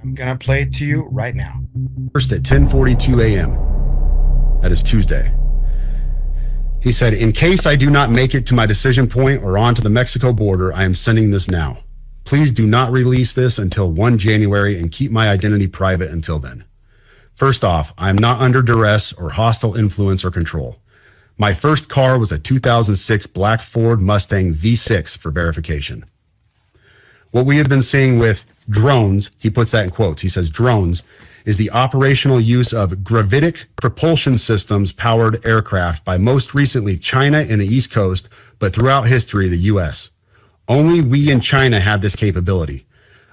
I'm going to play it to you right now. First at 10:42 a.m. That is Tuesday. He said, in case I do not make it to my decision point or onto the Mexico border, I am sending this now. Please do not release this until 1 January and keep my identity private until then. First off, I am not under duress or hostile influence or control. My first car was a 2006 black Ford Mustang V6 for verification. What we have been seeing with drones, he puts that in quotes, he says drones, is the operational use of gravitic propulsion systems powered aircraft by most recently China and the East Coast, but throughout history, the U.S. Only we in China have this capability.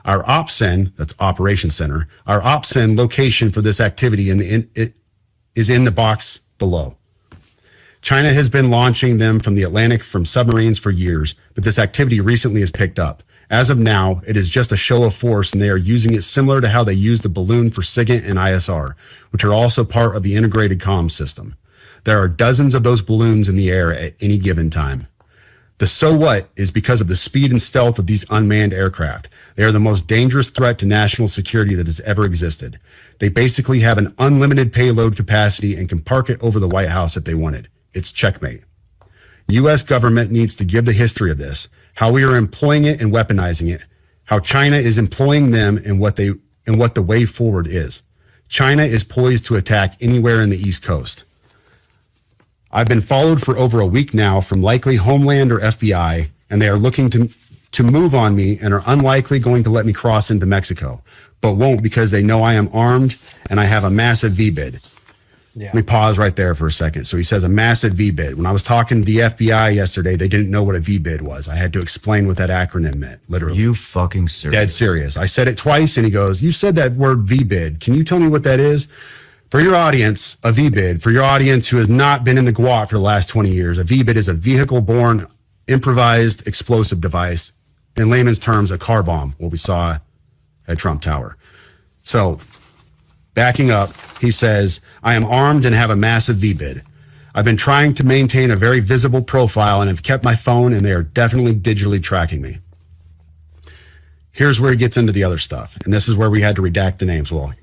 Our OPCEN, that's Operations Center, our OPCEN location for this activity is in the box below. China has been launching them from the Atlantic from submarines for years, but this activity recently has picked up. As of now, it is just a show of force, and they are using it similar to how they use the balloon for SIGINT and ISR, which are also part of the integrated comms system. There are dozens of those balloons in the air at any given time. The so what is because of the speed and stealth of these unmanned aircraft. They are the most dangerous threat to national security that has ever existed. They basically have an unlimited payload capacity and can park it over the White House if they wanted. It's checkmate. U.S. government needs to give the history of this, how we are employing it and weaponizing it, how China is employing them and what the way forward is. China is poised to attack anywhere in the East Coast. I've been followed for over a week now from likely Homeland or FBI, and they are looking to move on me and are unlikely going to let me cross into Mexico, but won't because they know I am armed and I have a massive V-bid. Yeah. Let me pause right there for a second. So he says a massive V-bid. When I was talking to the FBI yesterday, they didn't know what a V-bid was. I had to explain what that acronym meant, literally. You fucking serious? Dead serious. I said it twice and he goes, you said that word V-bid. Can you tell me what that is? For your audience, a V-bid, for your audience who has not been in the GWAT for the last 20 years, a V-bid is a vehicle-borne improvised explosive device. In layman's terms, a car bomb, what we saw at Trump Tower. So, backing up, he says, I am armed and have a massive V-bid. I've been trying to maintain a very visible profile and have kept my phone, and they are definitely digitally tracking me. Here's where he gets into the other stuff, and this is where we had to redact the names. Well,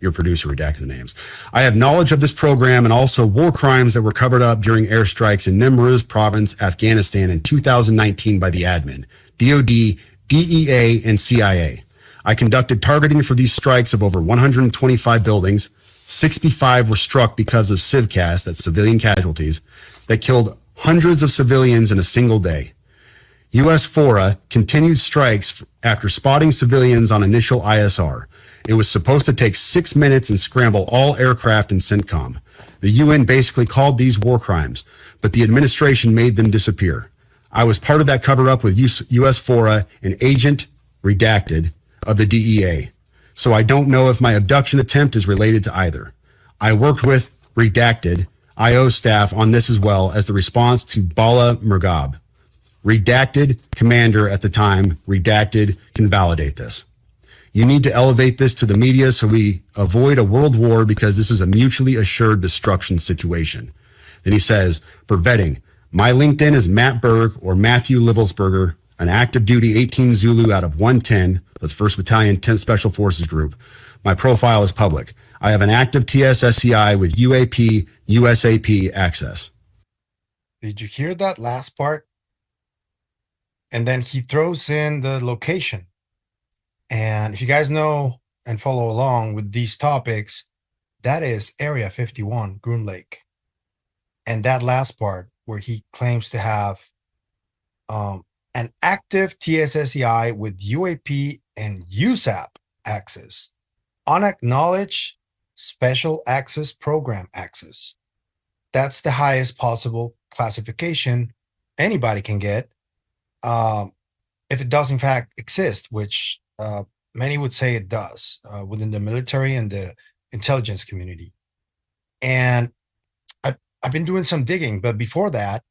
your producer redacted the names. I have knowledge of this program and also war crimes that were covered up during airstrikes in Nimruz province, Afghanistan in 2019 by the admin, DOD, DEA, and CIA. I conducted targeting for these strikes of over 125 buildings. 65 were struck because of civcas, that's civilian casualties. that killed hundreds of civilians in a single day. U.S. FORA continued strikes after spotting civilians on initial ISR. It was supposed to take 6 minutes and scramble all aircraft in CENTCOM. The UN basically called these war crimes, but the administration made them disappear. I was part of that cover-up with U.S. FORA and Agent Redacted of the DEA, so I don't know if my abduction attempt is related to either. I worked with Redacted IO staff on this as well as the response to Bala Murghab. Redacted commander at the time, Redacted can validate this. You need to elevate this to the media so we avoid a world war because this is a mutually assured destruction situation. Then he says, for vetting, my LinkedIn is Matt Burg or Matthew Livelsberger, an active duty 18 Zulu out of 110, that's 1st Battalion 10th Special Forces Group. My profile is public. I have an active TSSCI with UAP, USAP access. Did you hear that last part? And then he throws in the location. And if you guys know and follow along with these topics, that is Area 51, Groom Lake. And that last part where he claims to have an active TSSCI with UAP and USAP access, unacknowledged special access program access. That's the highest possible classification anybody can get if it does in fact exist, which many would say it does within the military and the intelligence community. And I've been doing some digging, but before that,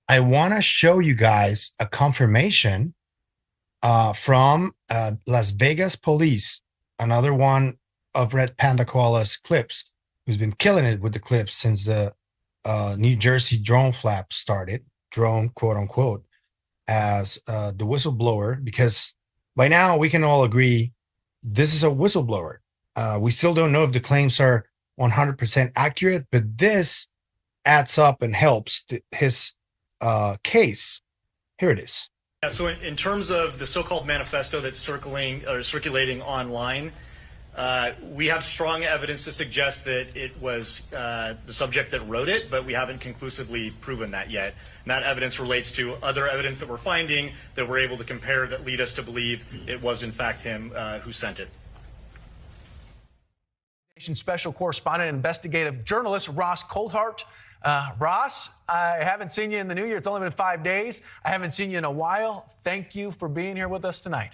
I want to show you guys a confirmation from Las Vegas police, another one of Red Panda Koala's clips, who's been killing it with the clips since the New Jersey drone flap started, drone quote unquote, as the whistleblower, because by now we can all agree this is a whistleblower. We still don't know if the claims are 100% accurate, but this adds up and helps his case. Here it is. Yeah, so in terms of the so-called manifesto that's circulating online, we have strong evidence to suggest that it was the subject that wrote it, but we haven't conclusively proven that yet. And that evidence relates to other evidence that we're finding that we're able to compare that lead us to believe it was in fact him who sent it. Special correspondent and investigative journalist Ross Coulthart. Ross, I haven't seen you in the new year. It's only been 5 days. I haven't seen you in a while. Thank you for being here with us tonight.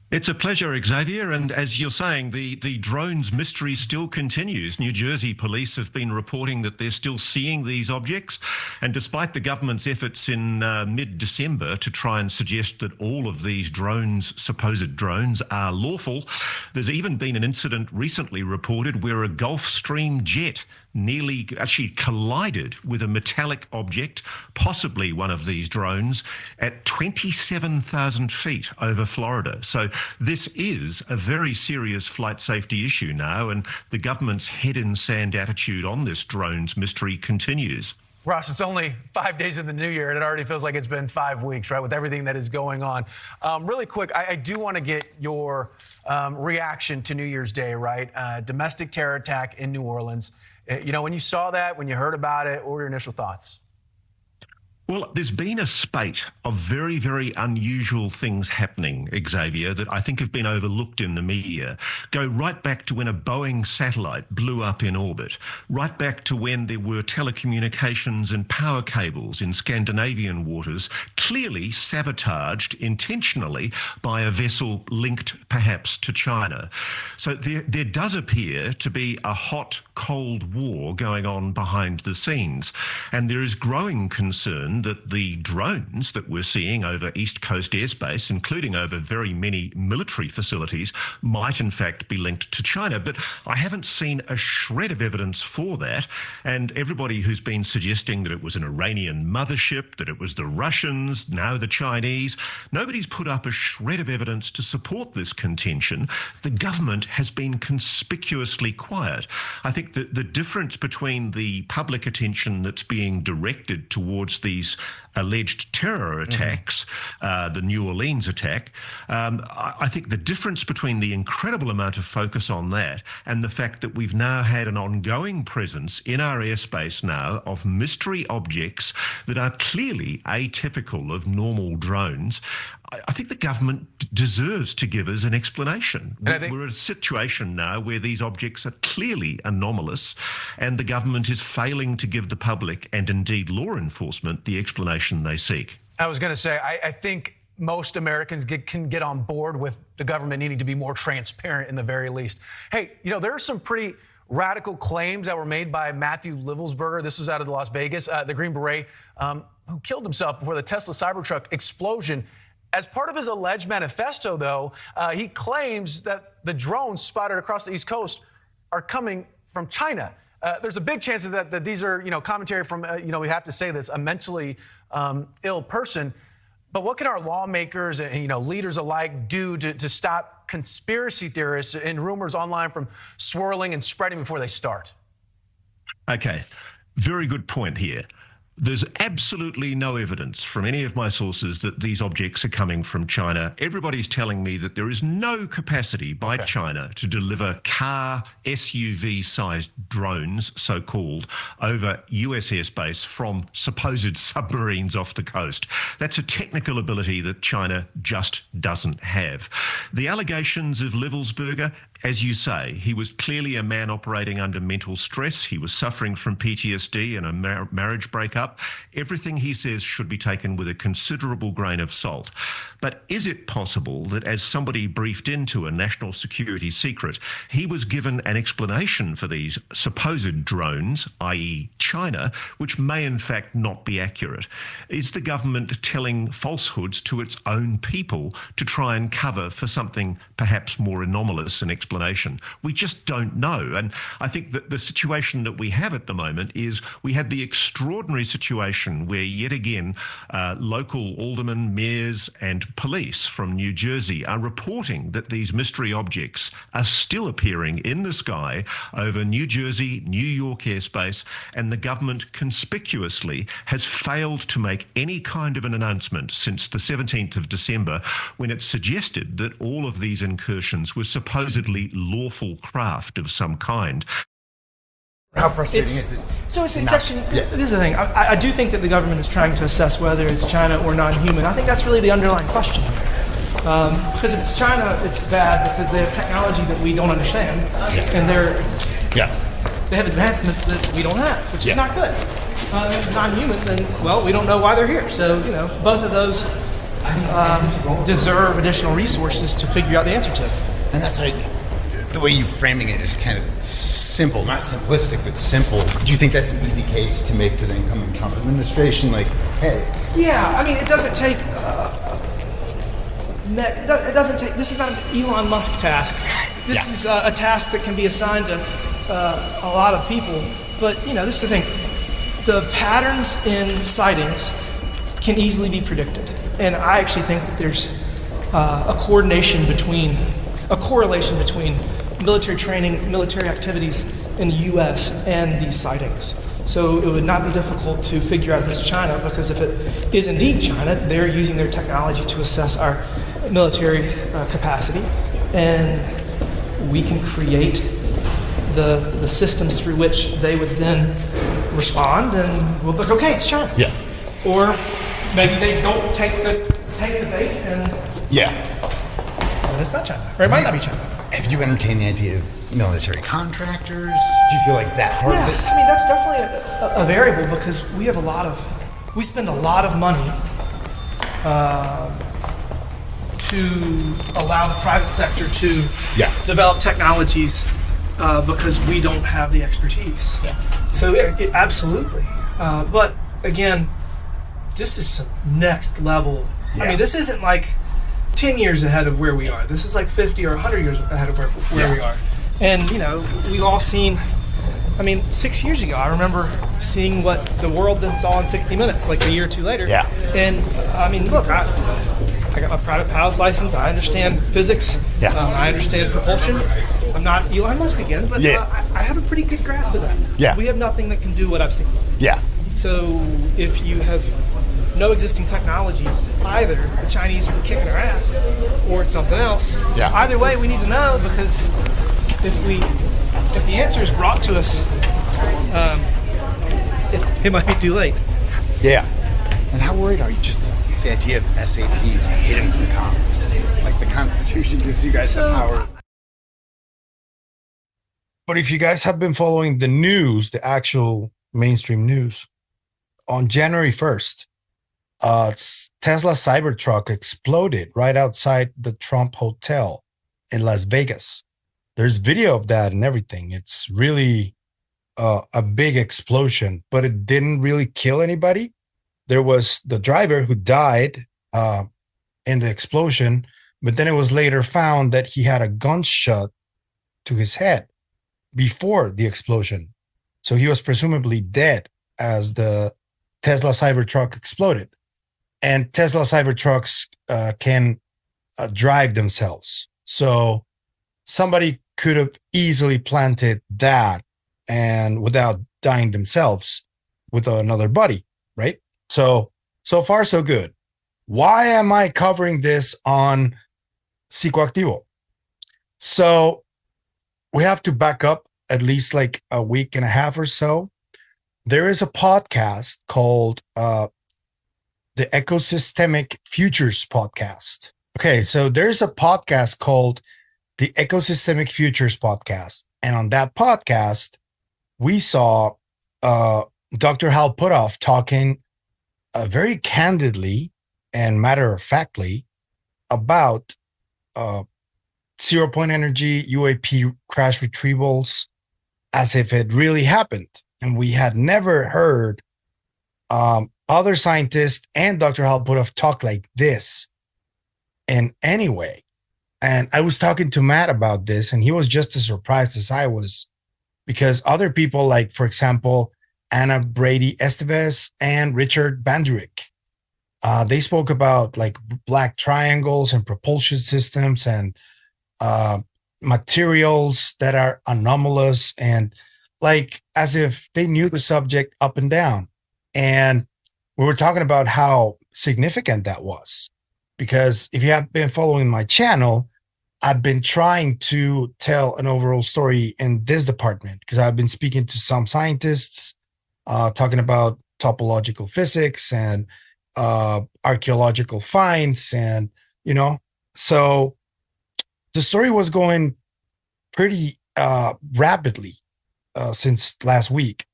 It's a pleasure, Xavier. And as you're saying, the drones mystery still continues. New Jersey police have been reporting that they're still seeing these objects. And despite the government's efforts in mid-December to try and suggest that all of these drones, supposed drones, are lawful, there's even been an incident recently reported where a Gulfstream jet nearly actually collided with a metallic object, possibly one of these drones, at 27,000 feet over Florida. So this is a very serious flight safety issue now, and the government's head in sand attitude on this drones mystery continues. Ross, it's only 5 days in the new year, and it already feels like it's been 5 weeks, right, with everything that is going on. Really quick, I do want to get your reaction to New Year's Day, right? Domestic terror attack in New Orleans. You know, when you saw that, when you heard about it, what were your initial thoughts? Well, there's been a spate of very, very unusual things happening, Xavier, that I think have been overlooked in the media. Go right back to when a Boeing satellite blew up in orbit, right back to when there were telecommunications and power cables in Scandinavian waters, clearly sabotaged intentionally by a vessel linked perhaps to China. So there does appear to be a hot, cold war going on behind the scenes. And there is growing concern that the drones that we're seeing over East Coast airspace, including over very many military facilities, might in fact be linked to China. But I haven't seen a shred of evidence for that. And everybody who's been suggesting that it was an Iranian mothership, that it was the Russians, now the Chinese, nobody's put up a shred of evidence to support this contention. The government has been conspicuously quiet. I think that the difference between the public attention that's being directed towards these these alleged terror attacks, the New Orleans attack, I think the difference between the incredible amount of focus on that and the fact that we've now had an ongoing presence in our airspace now of mystery objects that are clearly atypical of normal drones, I think the government deserves to give us an explanation. We're in a situation now where these objects are clearly anomalous, and the government is failing to give the public and indeed law enforcement the explanation they seek. I was going to say, I think most Americans can get on board with the government needing to be more transparent in the very least. Hey, there are some pretty radical claims that were made by Matthew Livelsberger. This was out of Las Vegas, the Green Beret, who killed himself before the Tesla Cybertruck explosion. As part of his alleged manifesto, though, he claims that the drones spotted across the East Coast are coming from China. There's a big chance that these are, commentary from, we have to say this, a mentally ill person. But what can our lawmakers and, leaders alike do to stop conspiracy theorists and rumors online from swirling and spreading before they start? Okay, very good point here. There's absolutely no evidence from any of my sources that these objects are coming from China. Everybody's telling me that there is no capacity by China to deliver car SUV-sized drones, so-called, over US airspace from supposed submarines off the coast. That's a technical ability that China just doesn't have. The allegations of Livelsberger, as you say, he was clearly a man operating under mental stress. He was suffering from PTSD and a marriage breakup. Everything he says should be taken with a considerable grain of salt. But is it possible that as somebody briefed into a national security secret, he was given an explanation for these supposed drones, i.e. China, which may in fact not be accurate? Is the government telling falsehoods to its own people to try and cover for something perhaps more anomalous and explanation? We just don't know. And I think that the situation that we have at the moment is we had the extraordinary situation where yet again local aldermen, mayors and police from New Jersey are reporting that these mystery objects are still appearing in the sky over New Jersey, New York airspace, and the government conspicuously has failed to make any kind of an announcement since the 17th of December when it suggested that all of these incursions were supposedly lawful craft of some kind. How frustrating is it? So it's actually, this is the thing. I do think that the government is trying to assess whether it's China or non-human. I think that's really the underlying question. Because if it's China, it's bad because they have technology that we don't understand, and they have advancements that we don't have, which is not good. If it's non-human, then, well, we don't know why they're here. So, both of those deserve additional resources to figure out the answer to. And that's like, the way you're framing it is kind of simple, not simplistic, but simple. Do you think that's an easy case to make to the incoming Trump administration? Like, hey. Yeah, it doesn't take, this is not an Elon Musk task. This is a task that can be assigned to a lot of people. But, this is the thing. The patterns in sightings can easily be predicted. And I actually think that there's a correlation between military training, military activities in the U.S. and these sightings. So it would not be difficult to figure out if it's China, because if it is indeed China, they're using their technology to assess our military capacity, and we can create the systems through which they would then respond, and we'll be like, okay, it's China. Yeah. Or maybe they don't take the bait, and it's not China, or it might not be China. Have you entertained the idea of military contractors? Do you feel like that part of it? That's definitely a variable, because we spend a lot of money to allow the private sector to develop technologies because we don't have the expertise. So absolutely. But again, this is some next level. This isn't like 10 years ahead of where we are. This is like 50 or 100 years ahead of where we are. And, we've all seen, 6 years ago, I remember seeing what the world then saw in 60 Minutes, like a year or two later. Yeah. And, look, I got my private pilot's license. I understand physics. Yeah. I understand propulsion. I'm not Elon Musk again, but I have a pretty good grasp of that. Yeah. We have nothing that can do what I've seen. Yeah. So if you have no existing technology. Either the Chinese were kicking our ass, or it's something else. Yeah. Either way, we need to know, because if the answer is brought to us, it might be too late. Yeah. And how worried are you just the idea of SAPs hidden from Congress? Like, the Constitution gives you guys the power. But if you guys have been following the news, the actual mainstream news, on January 1st, Tesla Cybertruck exploded right outside the Trump Hotel in Las Vegas. There's video of that and everything. It's really a big explosion, but it didn't really kill anybody. There was the driver who died in the explosion, but then it was later found that he had a gunshot to his head before the explosion. So he was presumably dead as the Tesla Cybertruck exploded. And Tesla Cybertrucks can drive themselves. So somebody could have easily planted that and without dying themselves with another buddy, right? So far, so good. Why am I covering this on Psicoactivo? So we have to back up at least like a week and a half or so. There is a podcast called the Ecosystemic Futures Podcast. Okay, so there's a podcast called the Ecosystemic Futures Podcast. And on that podcast, we saw Dr. Hal Puthoff talking very candidly and matter-of-factly about zero-point energy, UAP crash retrievals, as if it really happened. And we had never heard other scientists and Dr. Hal Puthoff talk like this in any way. And I was talking to Matt about this, and he was just as surprised as I was, because other people, like, for example, Anna Brady Estevez and Richard Bandrick, they spoke about like black triangles and propulsion systems and materials that are anomalous, and like as if they knew the subject up and down. And we were talking about how significant that was, because if you have been following my channel, I've been trying to tell an overall story in this department, because I've been speaking to some scientists, talking about topological physics and archaeological finds, and so the story was going pretty rapidly since last week.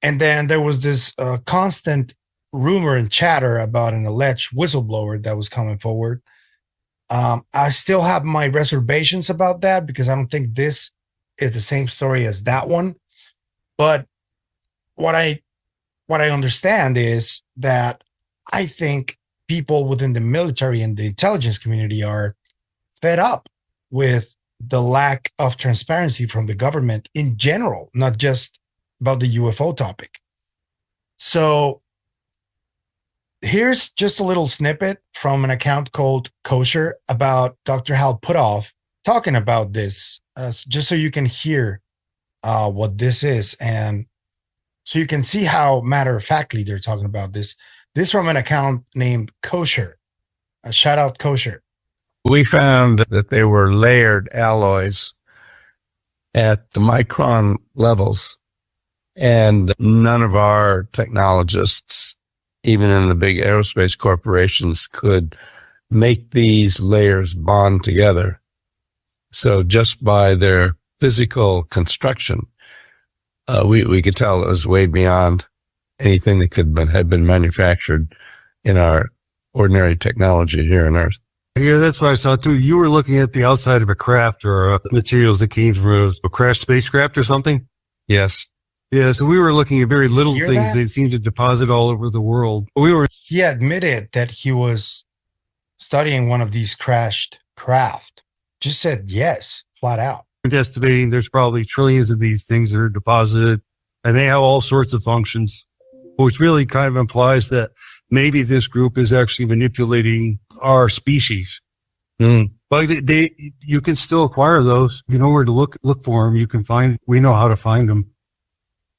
And then there was this constant rumor and chatter about an alleged whistleblower that was coming forward. I still have my reservations about that, because I don't think this is the same story as that one. But what I understand is that I think people within the military and the intelligence community are fed up with the lack of transparency from the government in general, not just about the UFO topic. So here's just a little snippet from an account called Kosher about Dr. Hal Puthoff talking about this, just so you can hear what this is, and so you can see how matter-of-factly they're talking about this. This from an account named Kosher. Shout out Kosher. We found that they were layered alloys at the micron levels, and none of our technologists, even in the big aerospace corporations, could make these layers bond together. So just by their physical construction, we could tell it was way beyond anything that had been manufactured in our ordinary technology here on Earth. Yeah, that's what I saw too. You were looking at the outside of a craft, or materials that came from a crashed spacecraft or something? Yes. Yeah, so we were looking at very little Hear things that? they seemed to deposit all over the world. He admitted that he was studying one of these crashed craft. Just said yes, flat out. Estimating there's probably trillions of these things that are deposited, and they have all sorts of functions, which really kind of implies that maybe this group is actually manipulating our species. But you can still acquire those. You know where to look for them. We know how to find them.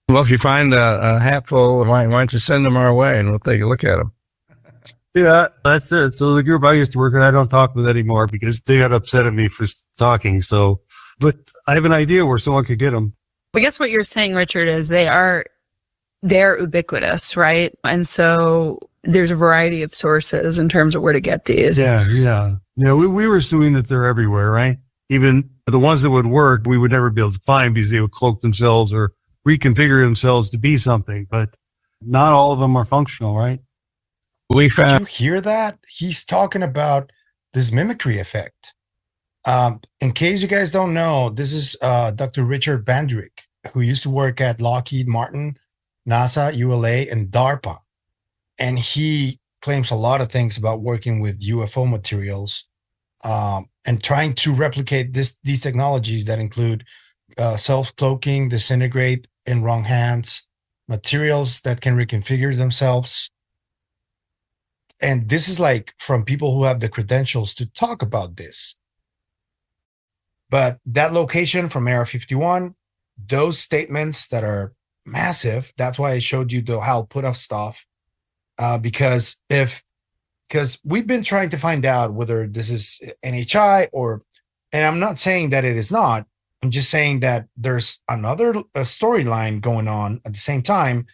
Well, if you find a hatful, why don't you send them our way and we'll take a look at them? Yeah, that's it. So the group I used to work with, I don't talk with anymore because they got upset at me for talking. So, but I have an idea where someone could get them. I guess what you're saying, Richard, is they're ubiquitous, right? And so there's a variety of sources in terms of where to get these. Yeah. We were assuming that they're everywhere, right? Even the ones that would work, we would never be able to find because they would cloak themselves or reconfigure themselves to be something, but not all of them are functional, right? We Did found you hear that? He's talking about this mimicry effect. In case you guys don't know, this is Dr. Richard Bandrick, who used to work at Lockheed Martin, NASA, ULA, and DARPA. And he claims a lot of things about working with UFO materials and trying to replicate these technologies that include self-cloaking, disintegrate in wrong hands, materials that can reconfigure themselves. And this is like from people who have the credentials to talk about this. But that location from Area 51, those statements that are massive, that's why I showed you the Hal Puthoff stuff. Because we've been trying to find out whether this is NHI and I'm not saying that it is not. I'm just saying that there's another storyline going on at the same time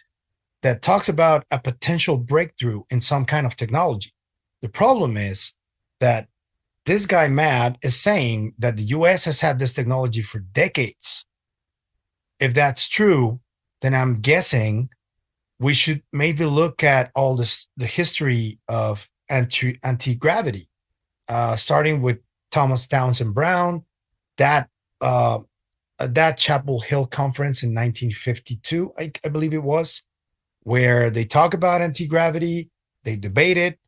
that talks about a potential breakthrough in some kind of technology. The problem is that this guy, Matt, is saying that the US has had this technology for decades. If that's true, then I'm guessing we should maybe look at all this, the history of anti-gravity, starting with Thomas Townsend Brown, that Chapel Hill conference in 1952, I believe it was, where they talk about anti-gravity, they debate it,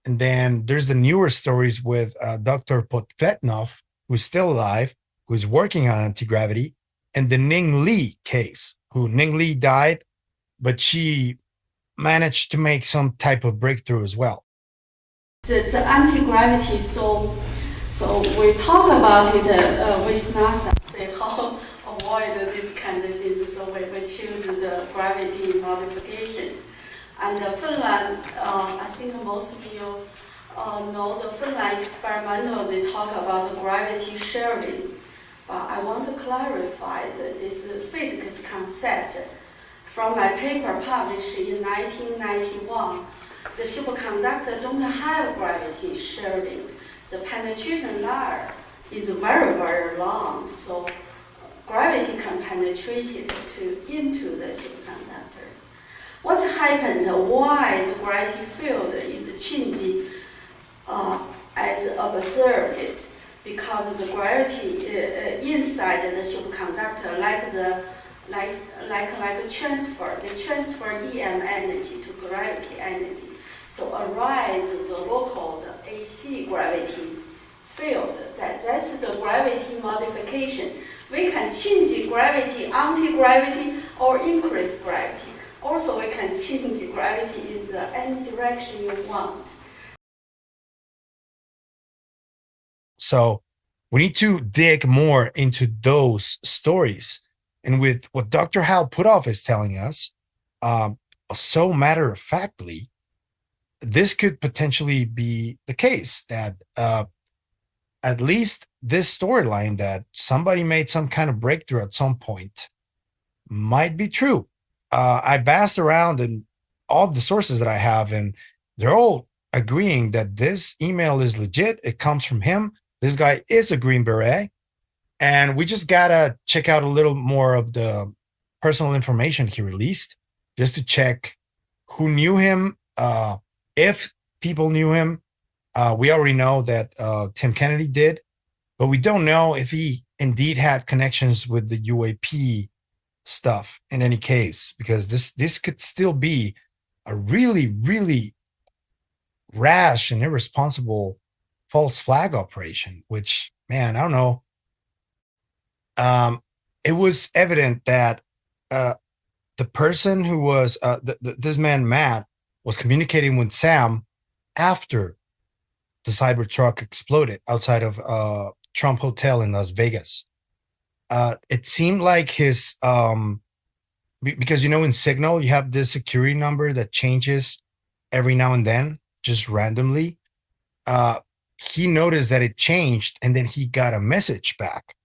and then there's the newer stories with Dr. Podkletnov, who's still alive, who's working on anti-gravity, and the Ning Li case, who Ning Li died, but she managed to make some type of breakthrough as well. The anti-gravity, so we talk about it with NASA, say how avoid this kind of things, so we choose the gravity modification. And Finland, I think most of you know the Finland experimental, they talk about gravity sharing. But I want to clarify that this physics concept from my paper published in 1991. The superconductor don't have gravity sharing. The penetration layer is very, very long, so gravity can penetrate into the superconductors. What's happened? Why the gravity field is changing as observed? Because the gravity inside the superconductor, like a transfer, they transfer EM energy to gravity energy. So arise the local AC gravity field. That's the gravity modification. We can change gravity, anti-gravity, or increase gravity. Also, we can change gravity in any direction you want. So we need to dig more into those stories. And with what Dr. Hal Puthoff is telling us, so matter-of-factly, this could potentially be the case that at least this storyline that somebody made some kind of breakthrough at some point might be true. I bassed around in all the sources that I have, and they're all agreeing that this email is legit. It comes from him. This guy is a Green Beret. And we just got to check out a little more of the personal information he released just to check who knew him, if people knew him. We already know that Tim Kennedy did, but we don't know if he indeed had connections with the UAP stuff in any case, because this could still be a really, really rash and irresponsible false flag operation, which, man, I don't know. It was evident that the person who was this man, Matt, was communicating with Sam after the Cybertruck exploded outside of Trump Hotel in Las Vegas. It seemed like his because in Signal you have this security number that changes every now and then, just randomly. He noticed that it changed, and then he got a message back,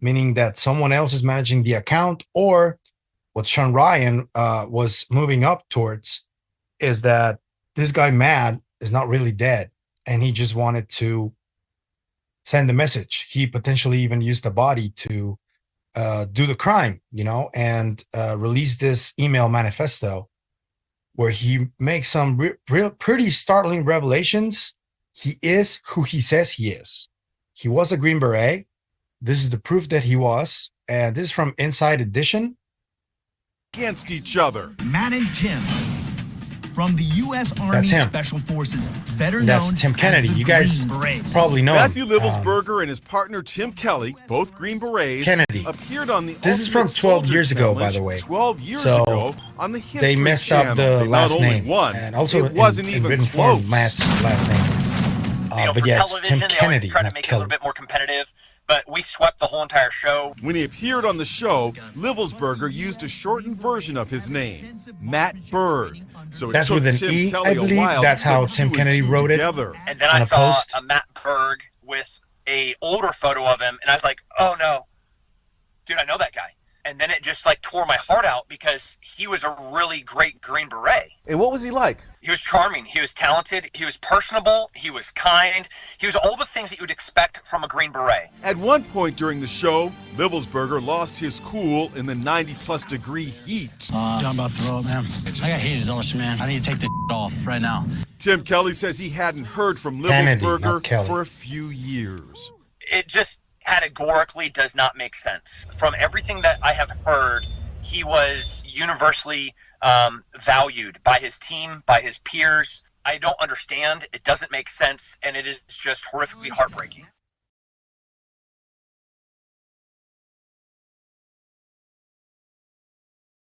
meaning that someone else is managing the account, or what Sean Ryan was moving up towards is that this guy Matt is not really dead, and he just wanted to send a message. He potentially even used a body to do the crime, and release this email manifesto where he makes some pretty startling revelations. He is who he says he is. He was a Green Beret. This is the proof that he was. And this is from Inside Edition. Against each other. Matt and Tim from the U.S. Army Special Forces, better That's known Tim Kennedy. as the You guys Green Berets. probably know Matthew him. Livelsberger and his partner Tim Kelly, both Green Berets, Kennedy. appeared on the This is from 12 years ago, by the way. 12 years So, ago on the History They messed Channel. up the They last not only name. won, And also it wasn't in even written close. form, Matt's last name. But for yeah, it's television, Tim they Kennedy, always try to not make it a little Kelly. bit more competitive, but we swept the whole entire show. When he appeared on the show, Livelsberger used a shortened version of his name, Matt Burg. So it That's took with an Tim E, Kelly I a believe. while That's to how put Tim two and Kennedy two wrote it. together. And then On I a saw post. a Matt Burg with a older photo of him, and I was like, oh no, dude, I know that guy. And then it just tore my heart out because he was a really great Green Beret. And what was he like? He was charming. He was talented. He was personable. He was kind. He was all the things that you would expect from a Green Beret. At one point during the show, Livelsberger lost his cool in the 90-plus degree heat. I'm about to throw up, man. I got heat exhaustion, man. I need to take this off right now. Tim Kelly says he hadn't heard from Kennedy, Livelsberger not Kelly. for a few years. It just categorically does not make sense. From everything that I have heard, he was universally valued by his team, by his peers. I don't understand. It doesn't make sense, and it is just horrifically heartbreaking.